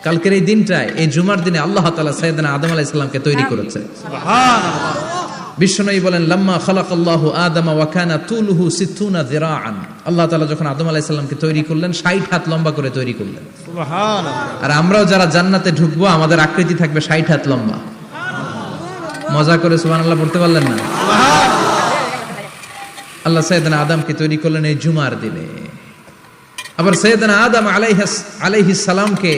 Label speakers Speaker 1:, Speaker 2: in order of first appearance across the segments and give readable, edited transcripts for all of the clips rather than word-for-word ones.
Speaker 1: কালকের এই দিনটায়, এই জুমার দিনে আল্লাহ তাআলা সাইয়েদনা আদম আলাইহিস সালামকে তৈরি করেছে।
Speaker 2: সুবহানাল্লাহ।
Speaker 1: বিশ্বনবী বলেন, লাম্মা খালাকাল্লাহু আদামা ওয়া কানা তুলুহু 60 যিরাআন। আল্লাহ তাআলা যখন আদম আলাইহিস সালামকে তৈরি করলেন 60 হাত লম্বা করে তৈরি করলেন।
Speaker 2: সুবহানাল্লাহ।
Speaker 1: আর আমরাও যারা জান্নাতে ঢুকবো আমাদের আকৃতি থাকবে 60 হাত লম্বা। মজা করে সুবহানাল্লাহ পড়তে পারলেন না? আল্লাহ সাইয়েদনা আদমকে তৈরি করলেন এই জুমার দিনে। আবার সাইয়েদনা আদম আলাইহিস সালামকে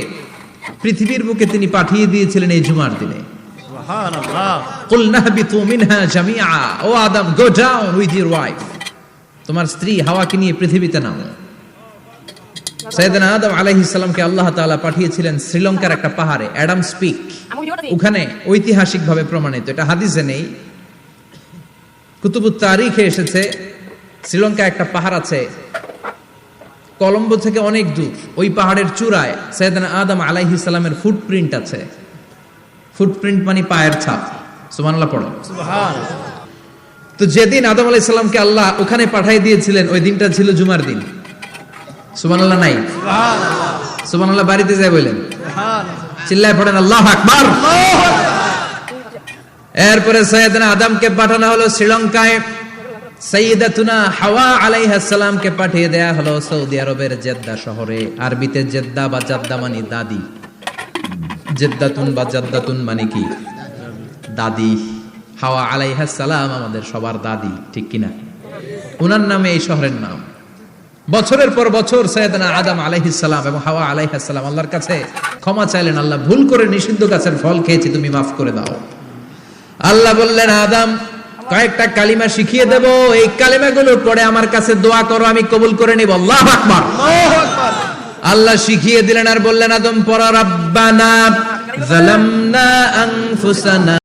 Speaker 1: পৃথিবীর বুকে তিনি পাঠিয়ে দিয়েছিলেন এই জুমার দিনে।
Speaker 2: সুবহানাল্লাহ।
Speaker 1: কুলনা হাবিতু মিনহা জামিআ, O Adam go down with your wife, তোমার স্ত্রী হাওয়াকে নিয়ে পৃথিবীতে নামো। সাইয়েদনা আদম আলাইহিস সালামকে আল্লাহ তাআলা পাঠিয়েছিলেন শ্রীলঙ্কার একটা পাহাড়ে, অ্যাডামস পিক। ওখানে ঐতিহাসিকভাবে প্রমাণিত, এটা হাদিসে নেই, কুতুবুত তারিখে এসেছে। শ্রীলঙ্কায় একটা পাহাড় আছে, কলম্বো থেকে অনেক দূর। ওই পাহাড়ের চূড়ায় সাইয়েদনা আদম আলাইহিস সালামের ফুটপ্রিন্ট আছে। ফুটপ্রিন্ট মানে পায়ের ছাপ। সুবহানাল্লাহ পড়ো।
Speaker 2: সুবহানাল্লাহ।
Speaker 1: তো যেদিন আদম আলাইহিস সালামকে আল্লাহ ওখানে পাঠিয়ে দিয়েছিলেন, ওই দিনটা ছিল জুমার দিন। সুবহানাল্লাহ নাই?
Speaker 2: সুবহানাল্লাহ।
Speaker 1: সুবহানাল্লাহ বাড়িতে যায় বলেন,
Speaker 2: সুবহানাল্লাহ।
Speaker 1: চিল্লায় পড়েন আল্লাহু আকবার। এরপরে সাইয়েদনা আদমকে পাঠানো হলো শ্রীলঙ্কায়। সাইয়্যিদাতুনা হাওয়া আলাইহিস সালামকে পাঠিয়ে দেয়া হলো সৌদি আরবের জেদ্দা শহরে। আরবিতে জেদ্দা বা জাদ্দা মানে দাদি। জেদ্দাতুন বা জাদ্দাতুন মানে কি? দাদি। হাওয়া আলাইহিস সালাম আমাদের সবার দাদি, ঠিক কিনা? ওনার নামে এই শহরের নাম। বছরের পর বছর সাইয়েদনা আদম আলাইহিস সালাম এবং হাওয়া আলাইহিস সালাম আল্লাহর কাছে ক্ষমা চাইলেন, আল্লাহ ভুল করে নিষিদ্ধ গাছের ফল খেয়েছি, তুমি মাফ করে দাও। আল্লাহ বললেন, আদম কয়েকটা কালিমা শিখিয়ে দেব, এই কালিমাগুলো পড়ে আমার কাছে দোয়া করো, আমি কবুল করে নিব। আল্লাহু আকবার।
Speaker 2: আল্লাহু আকবার।
Speaker 1: আল্লাহ শিখিয়ে দিলেন আর বললেন, আদম পড়ো, রাব্বানা যালামনা আনফুসানা